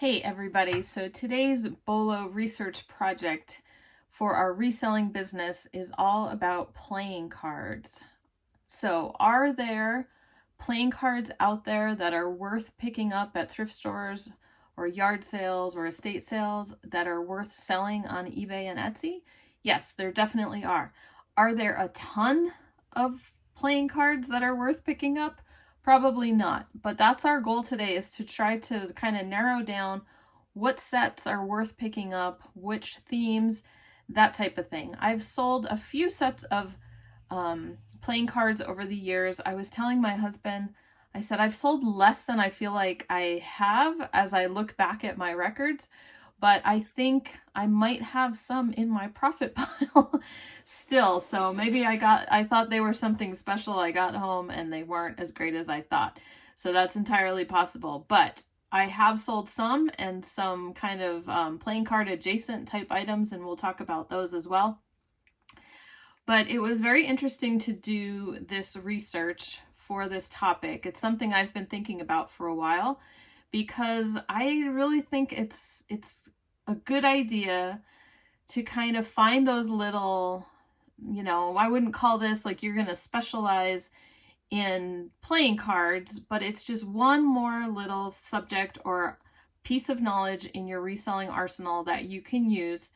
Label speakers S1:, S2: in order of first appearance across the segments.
S1: Hey everybody, so today's BOLO research project for our reselling business is all about playing cards. So are there playing cards out there that are worth picking up at thrift stores or yard sales or estate sales that are worth selling on eBay and Etsy? Yes, there definitely are. Are there a ton of playing cards that are worth picking up? Probably not, but that's our goal today, is to try to kind of narrow down what sets are worth picking up, which themes, that type of thing. I've sold a few sets of playing cards over the years. I was telling my husband, I said, I've sold less than I feel like I have as I look back at my records, but I think I might have some in my profit pile still. So maybe I thought they were something special. I got home and they weren't as great as I thought. So that's entirely possible. But I have sold some, and some kind of playing card adjacent type items, and we'll talk about those as well. But it was very interesting to do this research for this topic. It's something I've been thinking about for a while, because I really think it's a good idea to kind of find those little, I wouldn't call this like you're going to specialize in playing cards, but it's just one more little subject or piece of knowledge in your reselling arsenal that you can use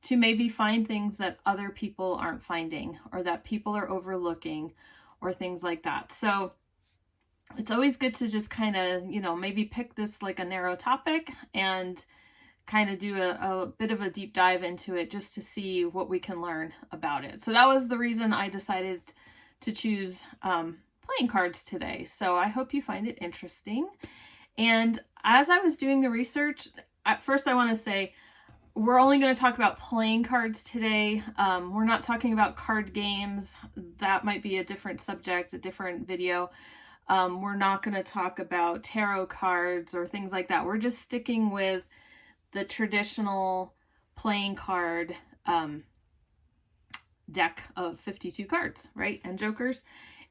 S1: to maybe find things that other people aren't finding, or that people are overlooking, or things like that. So it's always good to just kind of, maybe pick this like a narrow topic and kind of do a bit of a deep dive into it, just to see what we can learn about it. So that was the reason I decided to choose playing cards today. So I hope you find it interesting. And as I was doing the research, at first I want to say, we're only going to talk about playing cards today. We're not talking about card games. That might be a different subject, a different video. We're not going to talk about tarot cards or things like that. We're just sticking with the traditional playing card deck of 52 cards, right? And jokers.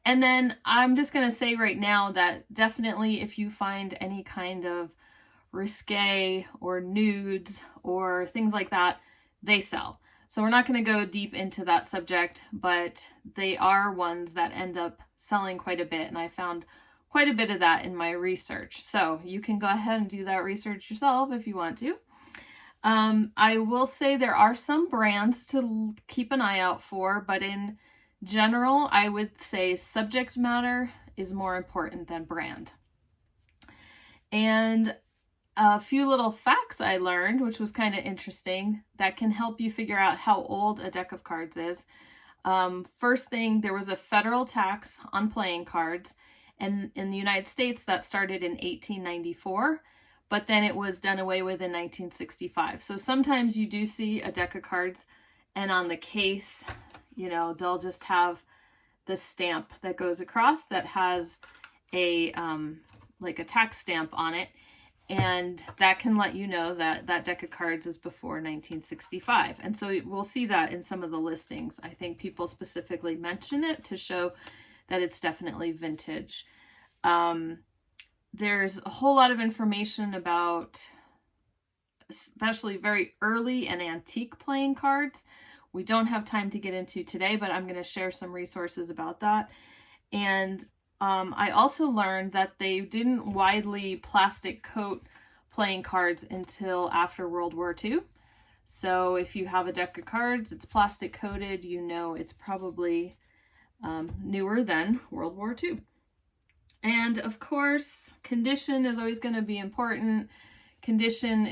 S1: And then I'm just going to say right now that definitely if you find any kind of risque or nudes or things like that, they sell. So we're not going to go deep into that subject, but they are ones that end up selling quite a bit. And I found quite a bit of that in my research. So you can go ahead and do that research yourself if you want to. I will say there are some brands to keep an eye out for, but in general, I would say subject matter is more important than brand. And a few little facts I learned, which was kind of interesting, that can help you figure out how old a deck of cards is. First thing, there was a federal tax on playing cards, and in the United States that started in 1894, but then it was done away with in 1965. So sometimes you do see a deck of cards, and on the case, they'll just have the stamp that goes across that has a like a tax stamp on it. And that can let you know that that deck of cards is before 1965. And so we'll see that in some of the listings. I think people specifically mention it to show that it's definitely vintage. There's a whole lot of information about especially very early and antique playing cards. We don't have time to get into today, but I'm going to share some resources about that. And I also learned that they didn't widely plastic coat playing cards until after World War II. So if you have a deck of cards, it's plastic coated, it's probably newer than World War II. And of course, condition is always going to be important. Condition,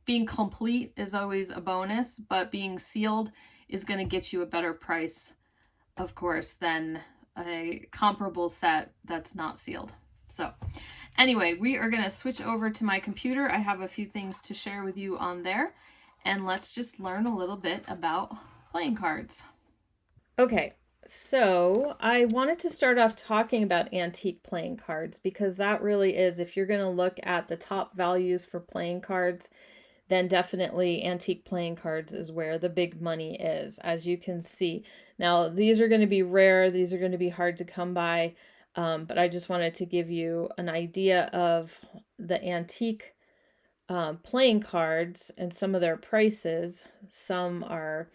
S1: being complete is always a bonus, but being sealed is going to get you a better price, of course, than a comparable set that's not sealed. So anyway, we are going to switch over to my computer. I have a few things to share with you on there, and let's just learn a little bit about playing cards. Okay, so I wanted to start off talking about antique playing cards, because that really is, if you're going to look at the top values for playing cards, then definitely antique playing cards is where the big money is, as you can see. Now, these are going to be rare. These are going to be hard to come by, but I just wanted to give you an idea of the antique playing cards and some of their prices. Some are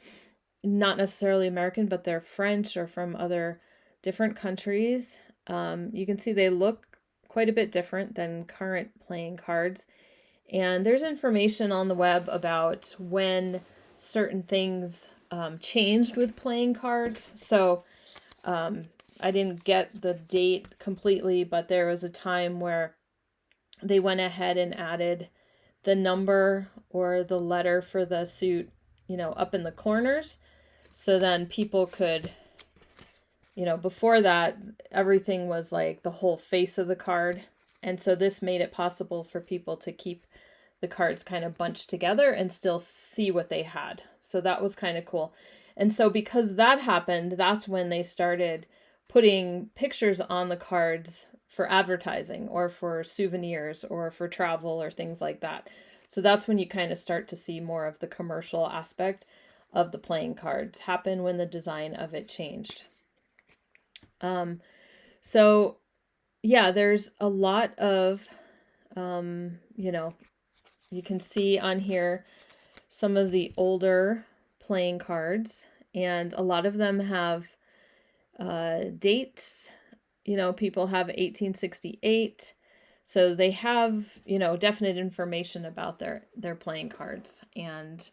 S1: not necessarily American, but they're French or from other different countries. You can see they look quite a bit different than current playing cards. And there's information on the web about when certain things changed with playing cards. So I didn't get the date completely, but there was a time where they went ahead and added the number or the letter for the suit, up in the corners. So then people could, before that, everything was like the whole face of the card. And so this made it possible for people to keep the cards kind of bunched together and still see what they had. So that was kind of cool. And so because that happened, that's when they started putting pictures on the cards for advertising or for souvenirs or for travel or things like that. So that's when you kind of start to see more of the commercial aspect of the playing cards happen, when the design of it changed. So yeah, there's a lot of, you can see on here some of the older playing cards, and a lot of them have dates. People have 1868. So they have, definite information about their playing cards. And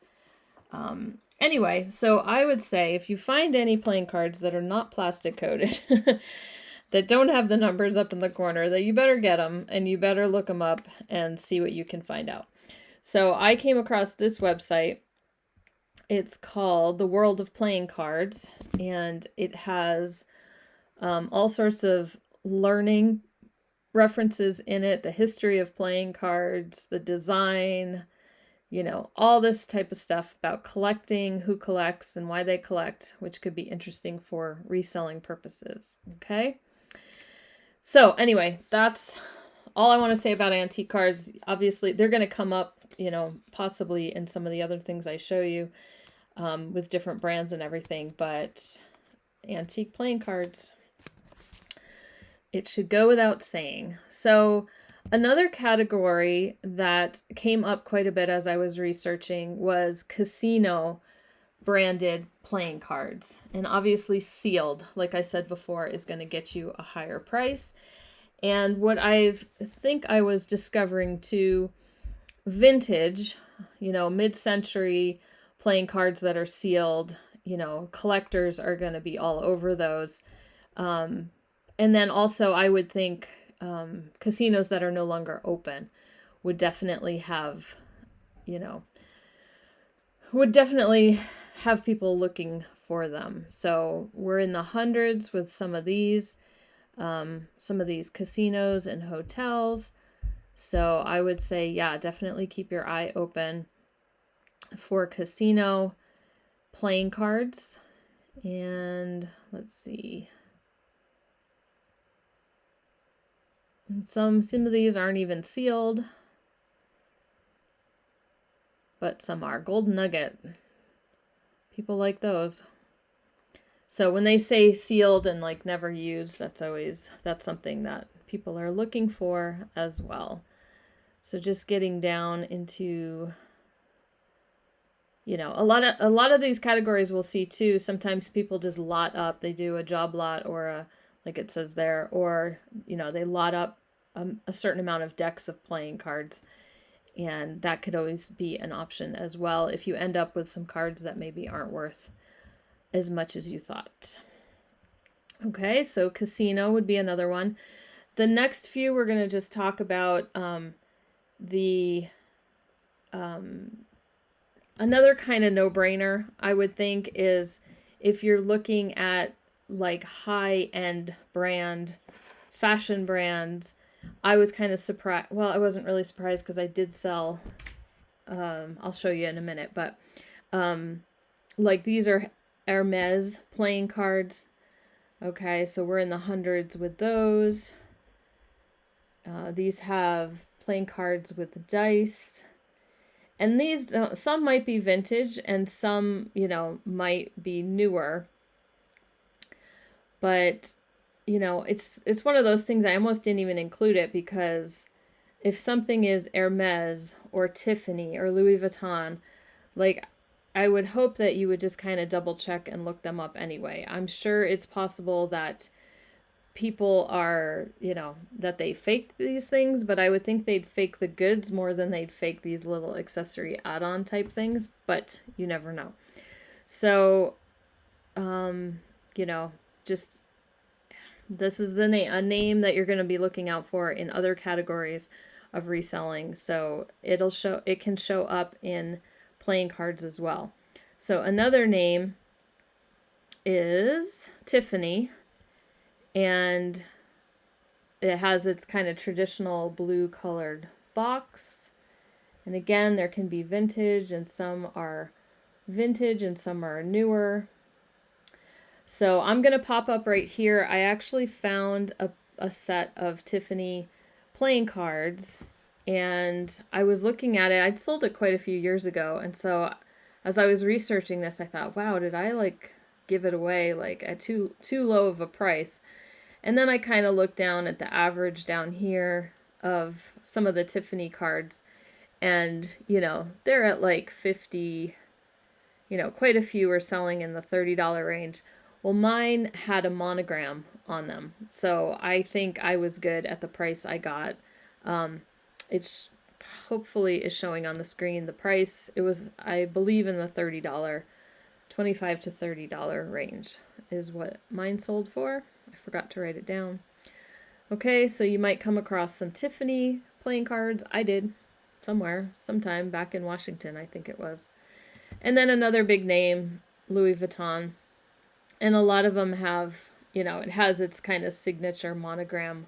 S1: anyway, so I would say if you find any playing cards that are not plastic coated, that don't have the numbers up in the corner, that you better get them and you better look them up and see what you can find out. So I came across this website. It's called The World of Playing Cards, and it has all sorts of learning references in it, the history of playing cards, the design, all this type of stuff about collecting, who collects and why they collect, which could be interesting for reselling purposes. Okay. So anyway, that's all I want to say about antique cards. Obviously, they're going to come up, possibly in some of the other things I show you with different brands and everything, but antique playing cards, it should go without saying. So another category that came up quite a bit as I was researching was casino branded playing cards. And obviously sealed, like I said before, is going to get you a higher price. And what I think I was discovering too, vintage, mid-century playing cards that are sealed, collectors are going to be all over those. And then also I would think casinos that are no longer open would definitely have, people looking for them. So we're in the hundreds with some of these casinos and hotels. So I would say, yeah, definitely keep your eye open for casino playing cards. And let's see. And some of these aren't even sealed, but some are. Gold Nugget. People like those. So when they say sealed and like never used, that's something that people are looking for as well. So just getting down into, a lot of these categories we'll see too. Sometimes people just lot up. They do a job lot or like it says there, or, they lot up a certain amount of decks of playing cards. And that could always be an option as well if you end up with some cards that maybe aren't worth as much as you thought. Okay, so casino would be another one. The next few we're going to just talk about another kind of no-brainer, I would think, is if you're looking at like high-end brand, fashion brands. I was kind of surprised. Well, I wasn't really surprised because I did sell, I'll show you in a minute, but like these are Hermes playing cards. Okay, so we're in the hundreds with those. These have playing cards with dice. And these, some might be vintage and some, might be newer. But, it's one of those things I almost didn't even include it because if something is Hermes or Tiffany or Louis Vuitton, like I would hope that you would just kind of double check and look them up anyway. I'm sure it's possible that people are, that they fake these things, but I would think they'd fake the goods more than they'd fake these little accessory add-on type things, but you never know. So, just this is a name that you're going to be looking out for in other categories of reselling. So it can show up in playing cards as well. So another name is Tiffany, and it has its kind of traditional blue colored box. And again, there can be vintage, and some are vintage and some are newer. So I'm going to pop up right here. I actually found a set of Tiffany playing cards, and I was looking at it. I'd sold it quite a few years ago, and so as I was researching this, I thought, wow, did I give it away at too low of a price? And then I kind of looked down at the average down here of some of the Tiffany cards, and they're at 50. Quite a few are selling in the $30 range. Well, mine had a monogram on them, so I think I was good at the price I got. It's hopefully is showing on the screen. The price, it was, I believe, in the $30, $25 to $30 range is what mine sold for. I forgot to write it down. Okay, so you might come across some Tiffany playing cards. I did somewhere, sometime back in Washington, I think it was. And then another big name, Louis Vuitton. And a lot of them have, it has its kind of signature monogram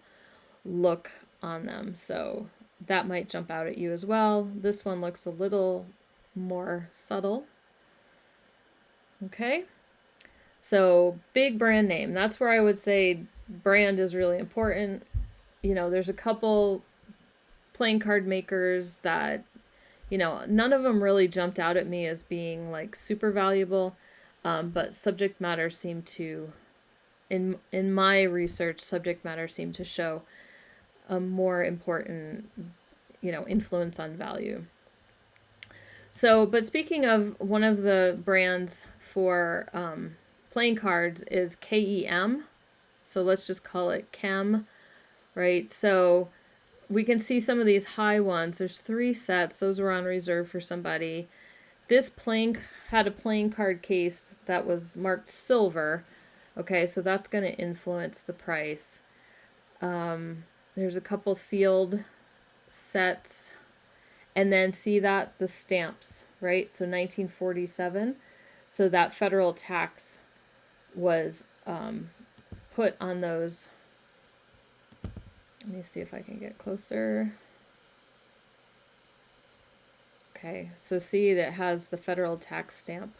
S1: look on them. So that might jump out at you as well. This one looks a little more subtle. Okay. So big brand name. That's where I would say brand is really important. There's a couple playing card makers that, none of them really jumped out at me as being super valuable. But subject matter seemed to, in my research, subject matter seemed to show a more important, influence on value. So, but speaking of, one of the brands for playing cards is KEM. So let's just call it Chem, right? So we can see some of these high ones. There's 3 sets. Those were on reserve for somebody. This had a playing card case that was marked silver. Okay, so that's going to influence the price. There's a couple sealed sets. And then see that? The stamps, right? So 1947. So that federal tax was put on those. Let me see if I can get closer. Okay, so see that has the federal tax stamp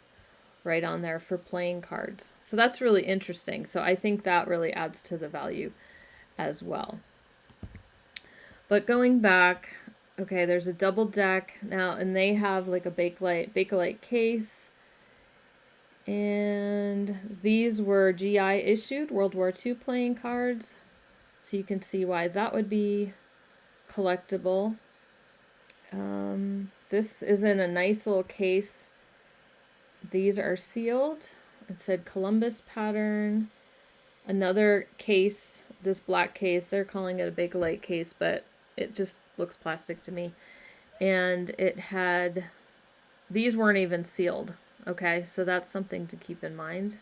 S1: right on there for playing cards. So that's really interesting. So I think that really adds to the value as well. But going back, okay, there's a double deck now, and they have a Bakelite case. And these were GI issued World War II playing cards. So you can see why that would be collectible. This is in a nice little case. These are sealed. It said Columbus pattern. Another case, this black case, they're calling it a Bakelite case, but it just looks plastic to me. And it had, these weren't even sealed. Okay, so that's something to keep in mind.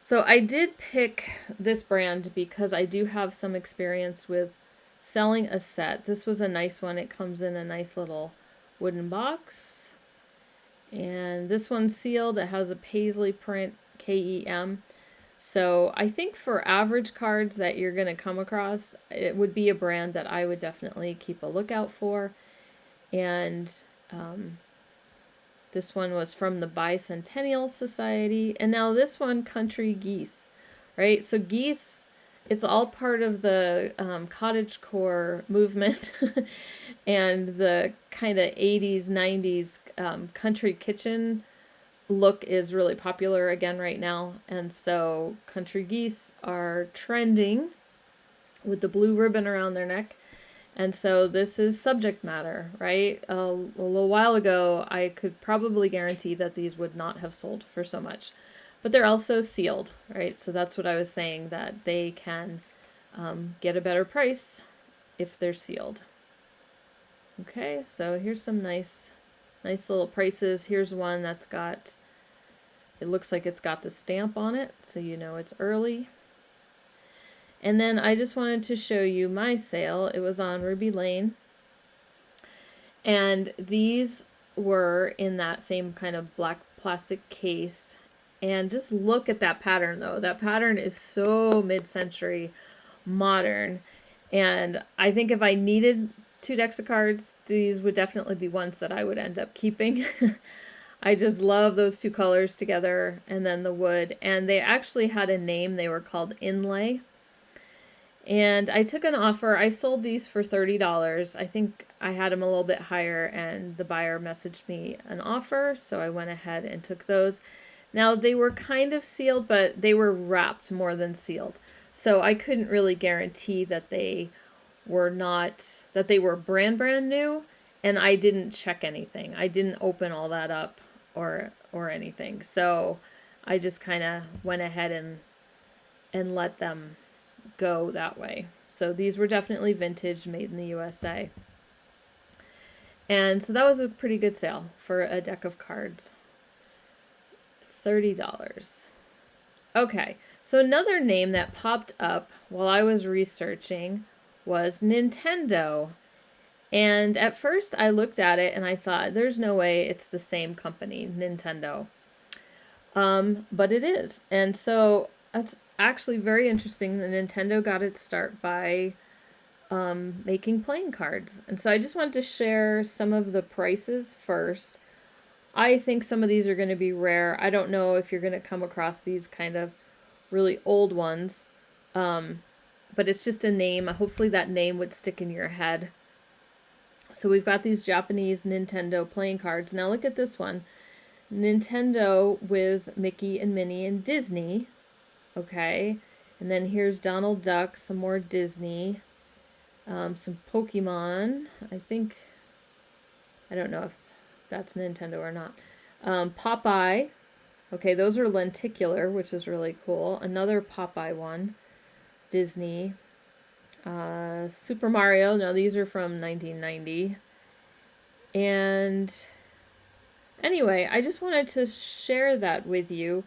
S1: So I did pick this brand because I do have some experience with selling a set. This was a nice one. It comes in a nice little wooden box. And this one's sealed. It has a paisley print, KEM. So I think for average cards that you're going to come across, it would be a brand that I would definitely keep a lookout for. And this one was from the Bicentennial Society. And now this one, Country Geese, right? So geese, it's all part of the cottagecore movement and the kind of 80s, 90s country kitchen look is really popular again right now. And so country geese are trending with the blue ribbon around their neck. And so this is subject matter, right? A little while ago, I could probably guarantee that these would not have sold for so much. But they're also sealed, right? So that's what I was saying, that they can get a better price if they're sealed. Okay, so here's some nice little prices. Here's one that's got, it looks like it's got the stamp on it, so you know it's early. And then I just wanted to show you my sale. It was on Ruby Lane. And these were in that same kind of black plastic case. And just look at that pattern though. That pattern is so mid-century modern. And I think if I needed 2 decks of cards, these would definitely be ones that I would end up keeping. I just love those 2 colors together, and then the wood. And they actually had a name. They were called Inlay. And I took an offer. I sold these for $30. I think I had them a little bit higher, and the buyer messaged me an offer, so I went ahead and took those. Now, they were kind of sealed, but they were wrapped more than sealed. So I couldn't really guarantee that they were brand new, and I didn't check anything. I didn't open all that up or anything. So I just kind of went ahead and let them go that way. So these were definitely vintage, made in the USA. And so that was a pretty good sale for a deck of cards. $30. Okay, so another name that popped up while I was researching was Nintendo. And at first I looked at it and I thought, there's no way it's the same company, Nintendo. But it is. And so that's actually very interesting. The Nintendo got its start by making playing cards. And so I just wanted to share some of the prices first. I think some of these are going to be rare. I don't know if you're going to come across these kind of really old ones. But it's just a name. Hopefully that name would stick in your head. So we've got these Japanese Nintendo playing cards. Now look at this one. Nintendo with Mickey and Minnie and Disney. Okay. And then here's Donald Duck, some more Disney. Some Pokemon. I don't know if that's Nintendo or not. Popeye. Okay, those are lenticular, which is really cool. Another Popeye one. Disney. Super Mario. Now these are from 1990. And anyway, I just wanted to share that with you.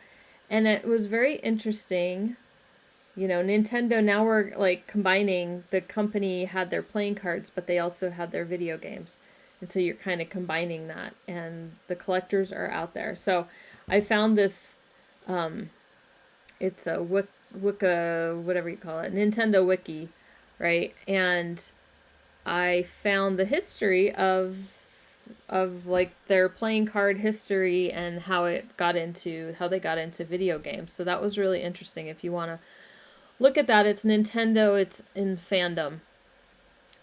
S1: And it was very interesting. You know, Nintendo, now we're like combining, the company had their playing cards, but they also had their video games. And so you're kind of combining that, and the collectors are out there. So I found this, it's a Wicca, whatever you call it, Nintendo Wiki, right? And I found the history of like their playing card history and how they got into video games. So that was really interesting. If you want to look at that, it's Nintendo, it's in fandom.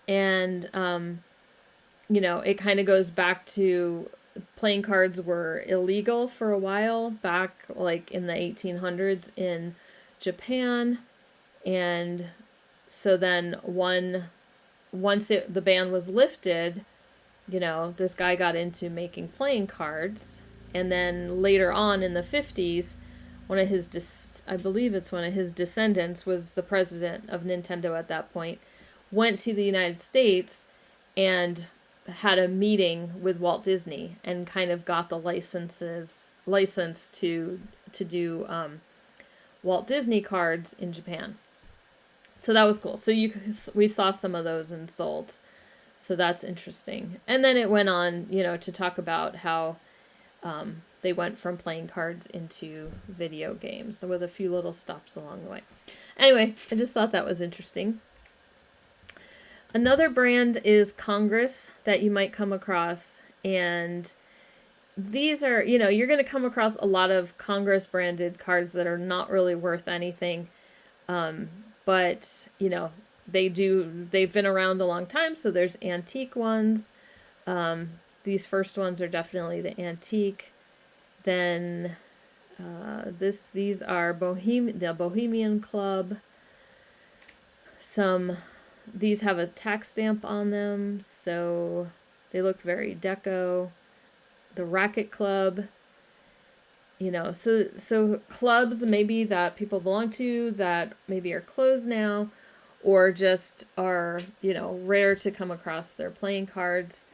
S1: And, you know, it kind of goes back to playing cards were illegal for a while back, like in the 1800s in Japan. And so then once the ban was lifted, you know, this guy got into making playing cards. And then later on in the 50s, I believe it's one of his descendants was the president of Nintendo at that point, went to the United States and had a meeting with Walt Disney and kind of got the license to do Walt Disney cards in Japan. So that was cool. So we saw some of those and sold. So that's interesting. And then it went on, you know, to talk about how they went from playing cards into video games with a few little stops along the way. Anyway, I just thought that was interesting. Another brand is Congress that you might come across. And these are, you know, you're going to come across a lot of Congress branded cards that are not really worth anything. But, you know, they've been around a long time. So there's antique ones. These first ones are definitely the antique. Then these are the Bohemian Club. Some These have a tax stamp on them, so they look very deco. The Racket Club, you know, so clubs maybe that people belong to that maybe are closed now, or just are, you know, rare to come across their playing cards.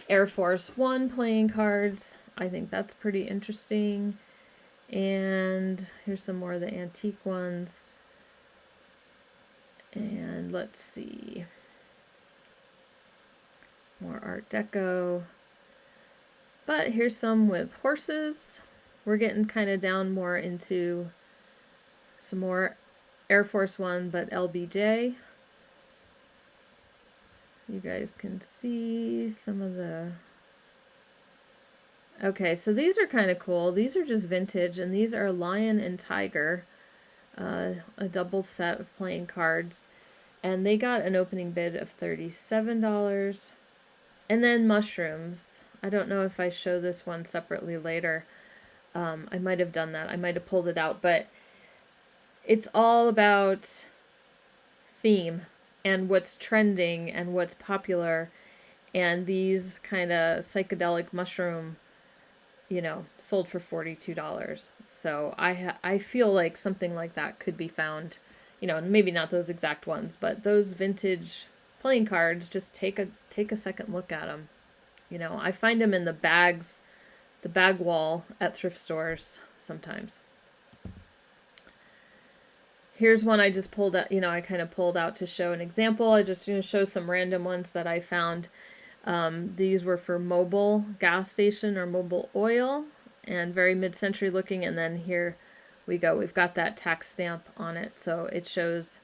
S1: Air Force One playing cards. I think that's pretty interesting. And here's some more of the antique ones. And let's see. More Art Deco. But here's some with horses. We're getting kind of down more into some more Air Force One, but LBJ. You guys can see some of the... Okay, so these are kind of cool. These are just vintage, and these are Lion and Tiger, a double set of playing cards. And they got an opening bid of $37. And then mushrooms. I don't know if I show this one separately later. I might have done that. I might have pulled it out, but it's all about theme and what's trending and what's popular. And these kind of psychedelic mushroom, you know, sold for $42. So I feel like something like that could be found, you know, maybe not those exact ones, but those vintage playing cards, just take a second look at them. You know, I find them in the bags, the bag wall at thrift stores sometimes. Here's one I just pulled out, you know, I kind of pulled out to show an example. I just going to show some random ones that I found. These were for Mobil gas station or Mobil oil, and very mid-century looking. And then here we go. We've got that tax stamp on it, so it shows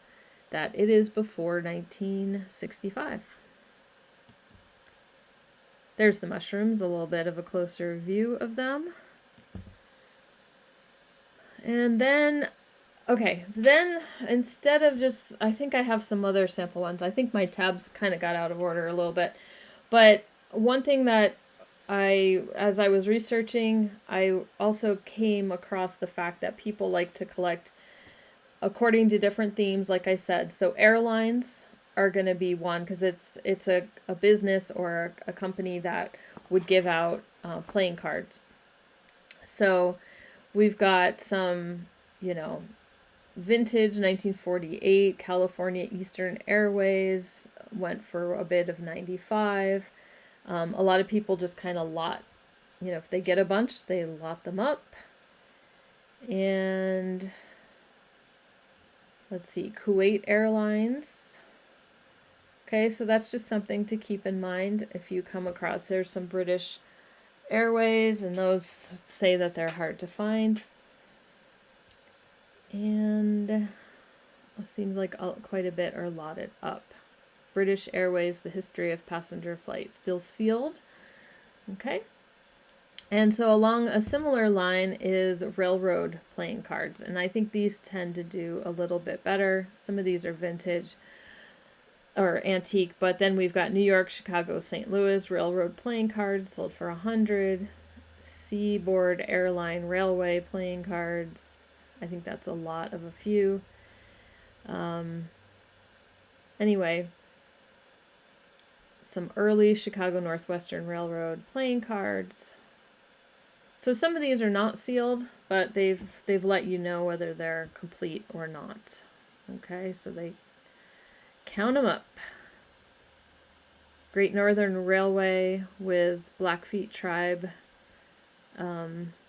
S1: that it is before 1965. There's the mushrooms, a little bit of a closer view of them. And then, okay, then instead of just, I think I have some other sample ones. I think my tabs kind of got out of order a little bit. But one thing that as I was researching, I also came across the fact that people like to collect according to different themes, like I said. So airlines are going to be one, because it's a business or a company that would give out playing cards. So we've got some, you know, vintage 1948 California Eastern Airways went for a bid of $95. A lot of people just kind of lot, you know, if they get a bunch, they lot them up. And let's see, Kuwait Airlines. Okay, so that's just something to keep in mind if you come across. There's some British Airways, and those say that they're hard to find. And it seems like quite a bit are lotted up. British Airways, The History of Passenger Flight, still sealed. Okay. And so along a similar line is railroad playing cards. And I think these tend to do a little bit better. Some of these are vintage or antique, but then we've got New York, Chicago, St. Louis railroad playing cards sold for $100. Seaboard Airline Railway playing cards. I think that's a lot of a few. Anyway, some early Chicago Northwestern Railroad playing cards. So some of these are not sealed, but they've let you know whether they're complete or not. Okay, so they count them up. Great Northern Railway with Blackfeet Tribe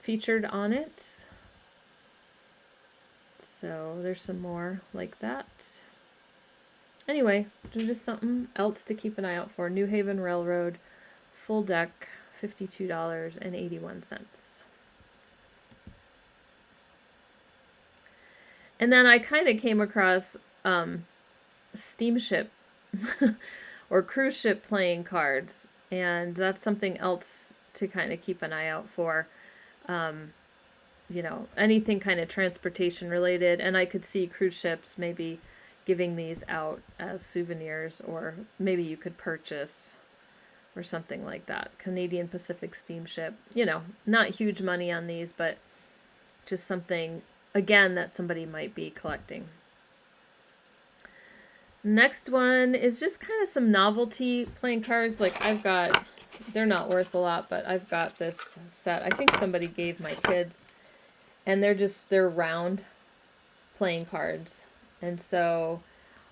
S1: featured on it. So there's some more like that. Anyway, there's just something else to keep an eye out for. New Haven Railroad, full deck, $52.81. And then I kind of came across steamship or cruise ship playing cards, and that's something else to kind of keep an eye out for. You know, anything kind of transportation related, and I could see cruise ships maybe giving these out as souvenirs, or maybe you could purchase or something like that. Canadian Pacific Steamship, you know, not huge money on these, but just something, again, that somebody might be collecting. Next one is just kind of some novelty playing cards. Like I've got, they're not worth a lot, but I've got this set. I think somebody gave my kids, and they're round playing cards. And so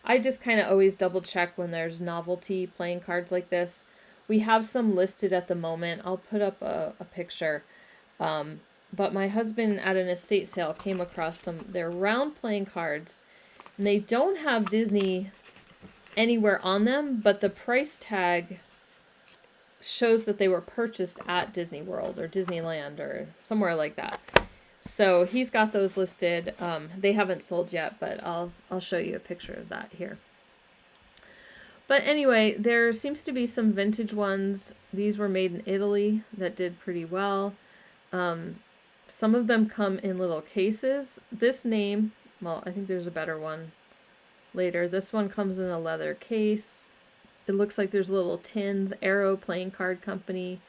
S1: I just kind of always double check when there's novelty playing cards like this. We have some listed at the moment. I'll put up a picture. But my husband at an estate sale came across they're round playing cards. And they don't have Disney anywhere on them, but the price tag shows that they were purchased at Disney World or Disneyland or somewhere like that. So he's got those listed. They haven't sold yet, but I'll show you a picture of that here. But anyway, there seems to be some vintage ones. These were made in Italy that did pretty well. Some of them come in little cases. This name, well, I think there's a better one later. This one comes in a leather case. It looks like there's little tins. Arrow Playing Card Company.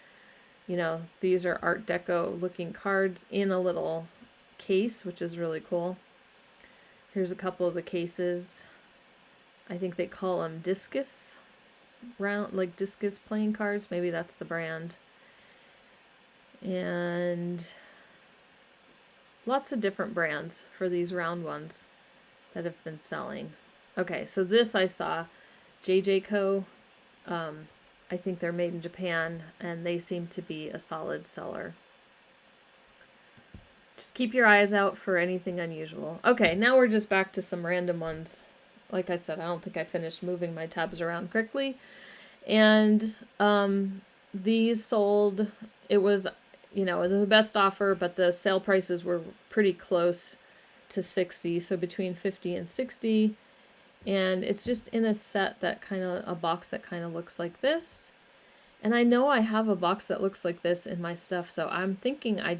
S1: You know, these are Art Deco looking cards in a little case, which is really cool. Here's a couple of the cases. I think they call them discus, round, like discus playing cards. Maybe that's the brand. And lots of different brands for these round ones that have been selling. Okay, so this I saw, JJ Co. I think they're made in Japan, and they seem to be a solid seller. Just keep your eyes out for anything unusual. Okay, now we're just back to some random ones. Like I said, I don't think I finished moving my tabs around quickly. And these sold, it was, you know, the best offer, but the sale prices were pretty close to 60, so between 50 and 60. And it's just in a set that a box that kind of looks like this. And I know I have a box that looks like this in my stuff, so I'm thinking I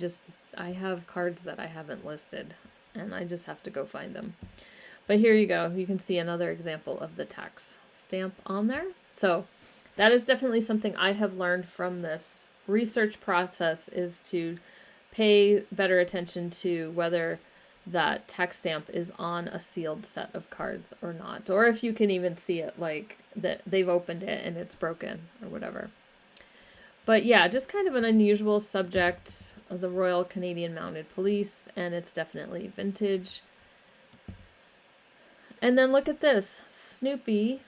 S1: have cards that I haven't listed, and I just have to go find them. But here you go. You can see another example of the tax stamp on there. So that is definitely something I have learned from this research process, is to pay better attention to whether that tax stamp is on a sealed set of cards or not. Or if you can even see it, like that they've opened it and it's broken or whatever. But yeah, just kind of an unusual subject of the Royal Canadian Mounted Police, and it's definitely vintage. And then look at this, Snoopy.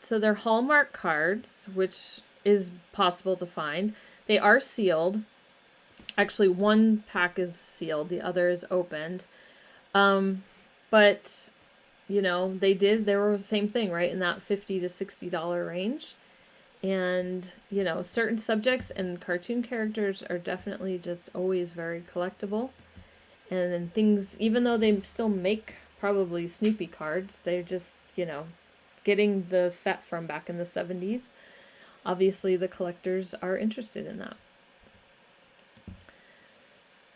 S1: So they're Hallmark cards, which is possible to find. They are sealed. Actually, one pack is sealed, the other is opened. But, you know, they were the same thing, right? In that $50 to $60 range. And, you know, certain subjects and cartoon characters are definitely just always very collectible. And then things, even though they still make probably Snoopy cards, they're just, you know, getting the set from back in the 70s. Obviously, the collectors are interested in that.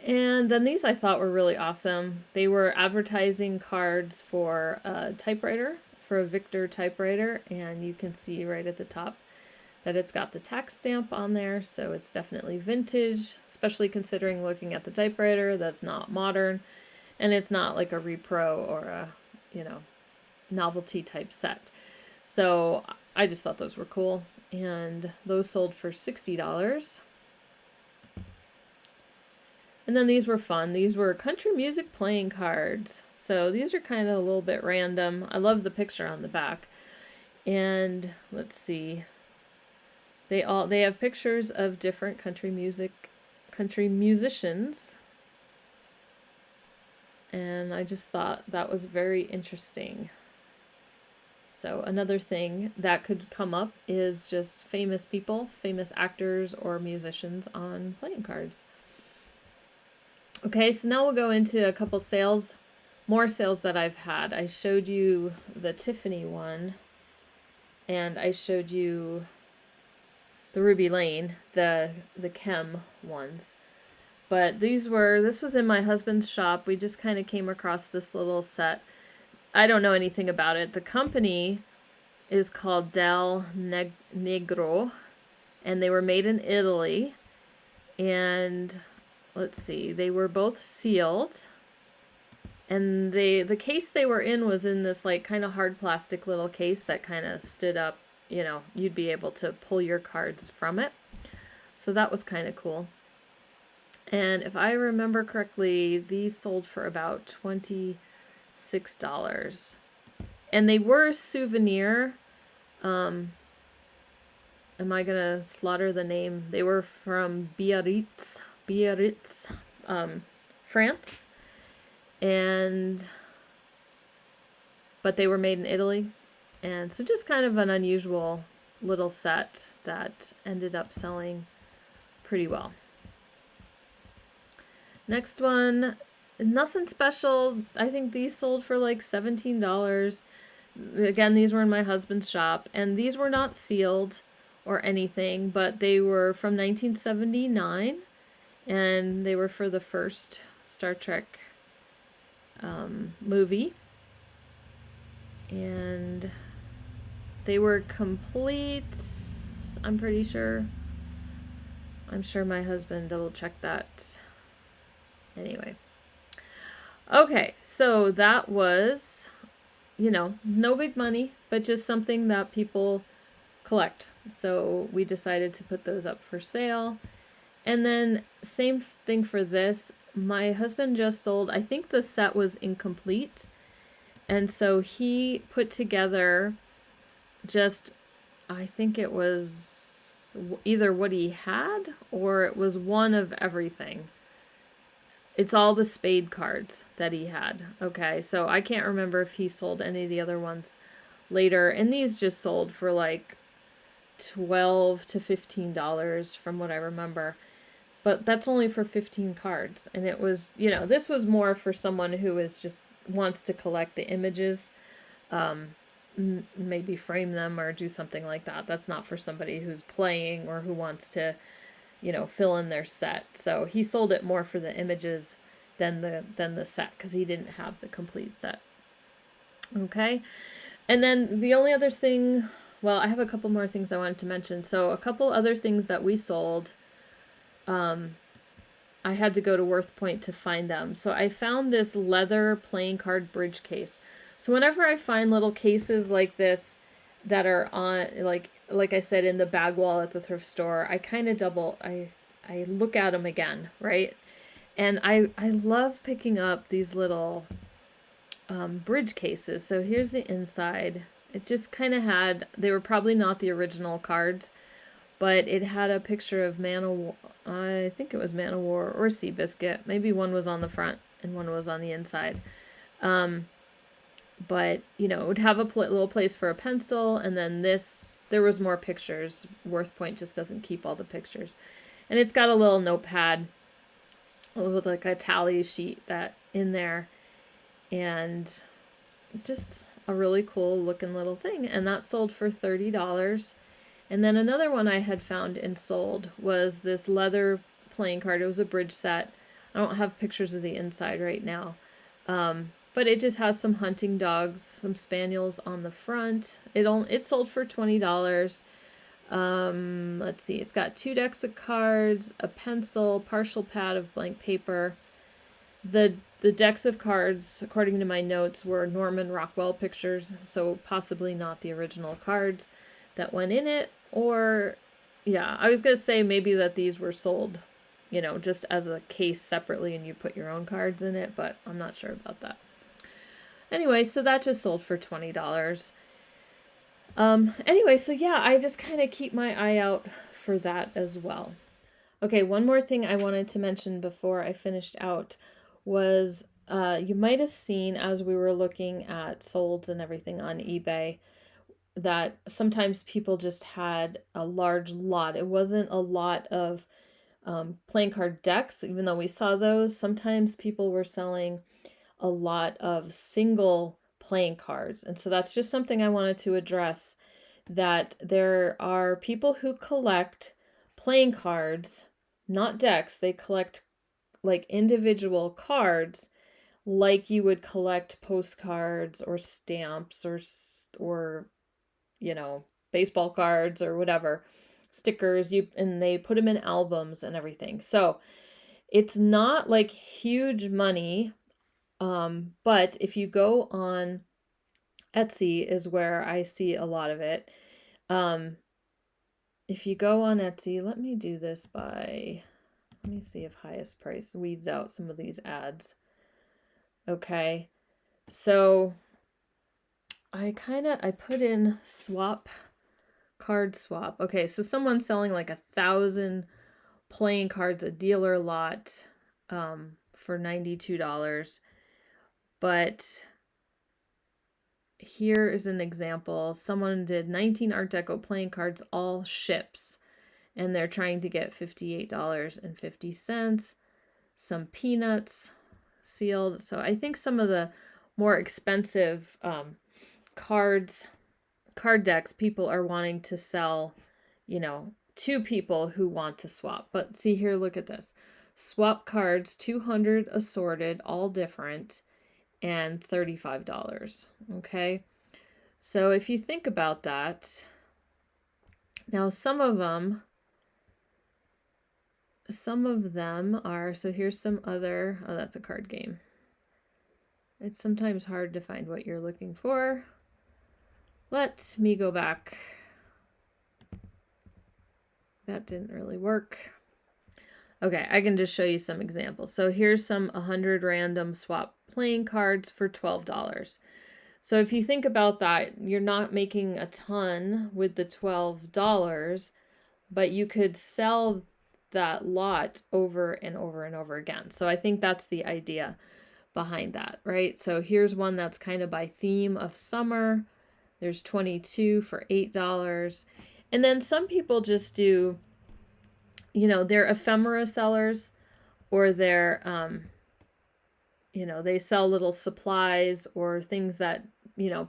S1: And then these I thought were really awesome. They were advertising cards for a typewriter, for a Victor typewriter, and you can see right at the top that it's got the tax stamp on there, so it's definitely vintage, especially considering looking at the typewriter that's not modern, and it's not like a repro or a, you know, novelty type set. So I just thought those were cool, and those sold for $60. And then these were fun. These were country music playing cards. So these are kind of a little bit random. I love the picture on the back. And let's see. They have pictures of different country musicians. And I just thought that was very interesting. So another thing that could come up is just famous people, famous actors or musicians on playing cards. Okay, so now we'll go into a couple sales, more sales that I've had. I showed you the Tiffany one, and I showed you the Ruby Lane, the Chem ones. But this was in my husband's shop. We just kind of came across this little set. I don't know anything about it. The company is called Del Negro, and they were made in Italy. And let's see, they were both sealed. And the case they were in was in this like kind of hard plastic little case that kind of stood up, you know, you'd be able to pull your cards from it. So that was kind of cool. And if I remember correctly, these sold for about $26. And they were a souvenir. Am I gonna slaughter the name? They were from Biarritz, France. But they were made in Italy. And so just kind of an unusual little set that ended up selling pretty well. Next one, nothing special. I think these sold for like $17. Again, these were in my husband's shop, and these were not sealed or anything, but they were from 1979, and they were for the first Star Trek movie. And they were complete, I'm pretty sure. I'm sure my husband double checked that. Anyway. Okay, so that was, you know, no big money, but just something that people collect. So we decided to put those up for sale. And then same thing for this. My husband just sold, I think the set was incomplete. And so he put together just, I think it was either what he had or it was one of everything. It's all the spade cards that he had. Okay, so I can't remember if he sold any of the other ones later. And these just sold for like $12 to $15 from what I remember. But that's only for 15 cards. And it was, you know, this was more for someone who is just wants to collect the images, maybe frame them or do something like that. That's not for somebody who's playing or who wants to, you know, fill in their set. So he sold it more for the images than the set because he didn't have the complete set. Okay. And then the only other thing, well, I have a couple more things I wanted to mention. So a couple other things that we sold, I had to go to WORTHPOINT to find them. So I found this leather playing card bridge case. So whenever I find little cases like this that are on, like I said, in the bag wall at the thrift store, I kind of I look at them again, right? And I love picking up these little bridge cases. So here's the inside. It just kind of had, they were probably not the original cards, but it had a picture of Man of War. I think it was Man of War or Seabiscuit. Maybe one was on the front and one was on the inside. But, you know, it would have a little place for a pencil. And then there was more pictures. WORTHPOINT just doesn't keep all the pictures. And it's got a little notepad with like a tally sheet that in there. And just a really cool looking little thing. And that sold for $30. And then another one I had found and sold was this leather playing card. It was a bridge set. I don't have pictures of the inside right now. But it just has some hunting dogs, some spaniels on the front. It sold for $20. Let's see. It's got 2 decks of cards, a pencil, partial pad of blank paper. The decks of cards, according to my notes, were Norman Rockwell pictures, so possibly not the original cards that went in it. Or, yeah, I was going to say maybe that these were sold, you know, just as a case separately and you put your own cards in it, but I'm not sure about that. Anyway, so that just sold for $20. Anyway, so yeah, I just kind of keep my eye out for that as well. Okay, one more thing I wanted to mention before I finished out was you might have seen as we were looking at solds and everything on eBay that sometimes people just had a large lot. It wasn't a lot of playing card decks, even though we saw those. Sometimes people were selling a lot of single playing cards. And so that's just something I wanted to address, that there are people who collect playing cards, not decks. They collect like individual cards, like you would collect postcards or stamps or you know, baseball cards or whatever, stickers, and they put them in albums and everything. So it's not like huge money.
S2: But if you go on Etsy is where I see a lot of it. If you go on Etsy, let me do this by, let me see if highest price weeds out some of these ads. Okay, so I put in card swap. Okay, so someone's selling like 1,000 playing cards, a dealer lot, for $92. But here is an example. Someone did 19 Art Deco playing cards, all ships, and they're trying to get $58.50. Some peanuts sealed. So I think some of the more expensive card decks people are wanting to sell, to people who want to swap. But see here, look at this. Swap cards, 200 assorted, all different, and $35. Okay. So if you think about that, now some of them are, so here's some other, oh, that's a card game. It's sometimes hard to find what you're looking for. Let me go back. That didn't really work. Okay, I can just show you some examples. So here's some 100 random swap playing cards for $12. So if you think about that, you're not making a ton with the $12, but you could sell that lot over and over and over again. So I think that's the idea behind that, right? So here's one that's kind of by theme of summer. There's 22 for $8. And then some people just do, they're ephemera sellers, or they're, they sell little supplies or things that,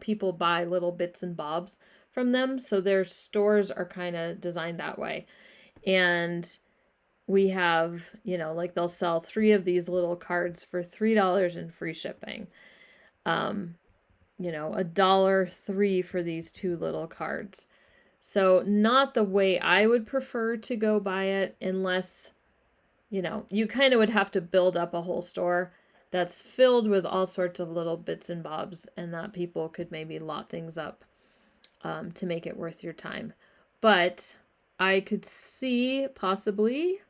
S2: people buy little bits and bobs from them. So their stores are kind of designed that way. And we have, like they'll sell 3 of these little cards for $3 and free shipping. $1.03 for these 2 little cards. So not the way I would prefer to go buy it, unless, you kind of would have to build up a whole store that's filled with all sorts of little bits and bobs, and that people could maybe lot things up to make it worth your time. But I could see possibly,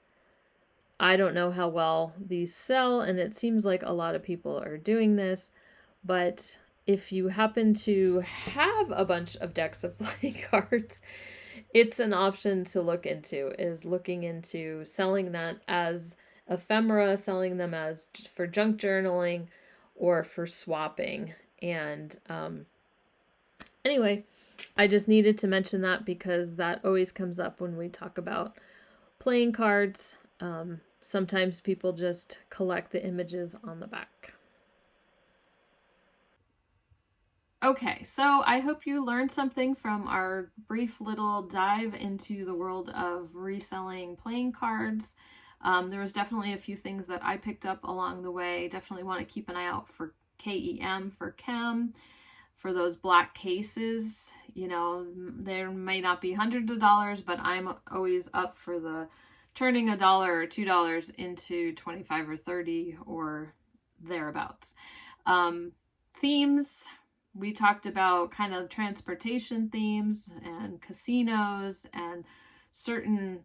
S2: I don't know how well these sell, and it seems like a lot of people are doing this, but if you happen to have a bunch of decks of playing cards, it's an option to look into, is looking into selling that as ephemera, selling them as for junk journaling or for swapping. And anyway, I just needed to mention that because that always comes up when we talk about playing cards. Sometimes people just collect the images on the back.
S1: Okay, so I hope you learned something from our brief little dive into the world of reselling playing cards. There was definitely a few things that I picked up along the way. Definitely want to keep an eye out for KEM for chem, for those black cases. There may not be hundreds of dollars, but I'm always up for the turning $1 or $2 into 25 or 30 or thereabouts. Themes. We talked about kind of transportation themes and casinos and certain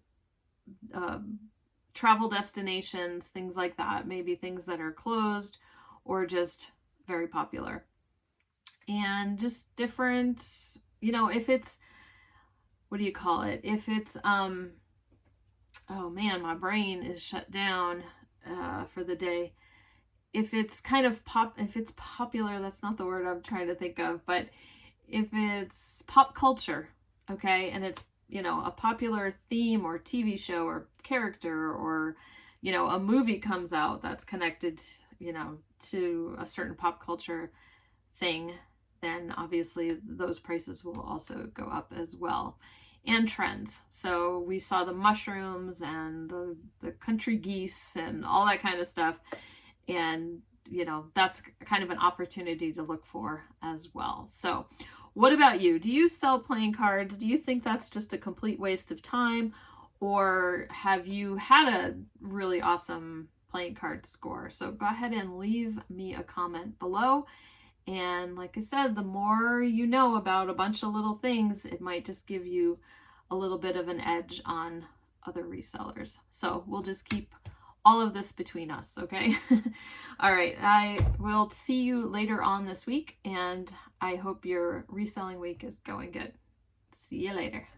S1: travel destinations, things like that. Maybe things that are closed or just very popular. And just different, if it's, what do you call it? If it's, oh man, my brain is shut down for the day. If it's kind of if it's popular, that's not the word I'm trying to think of, but if it's pop culture, okay, and it's, a popular theme or TV show or character, or, a movie comes out that's connected, to a certain pop culture thing, then obviously those prices will also go up as well. And trends. So we saw the mushrooms and the country geese and all that kind of stuff. And, that's kind of an opportunity to look for as well. So what about you? Do you sell playing cards? Do you think that's just a complete waste of time? Or have you had a really awesome playing card score. So go ahead and leave me a comment below. And like I said, the more you know about a bunch of little things, it might just give you a little bit of an edge on other resellers. So we'll just keep all of this between us, okay? All right, I will see you later on this week, and I hope your reselling week is going good. See you later.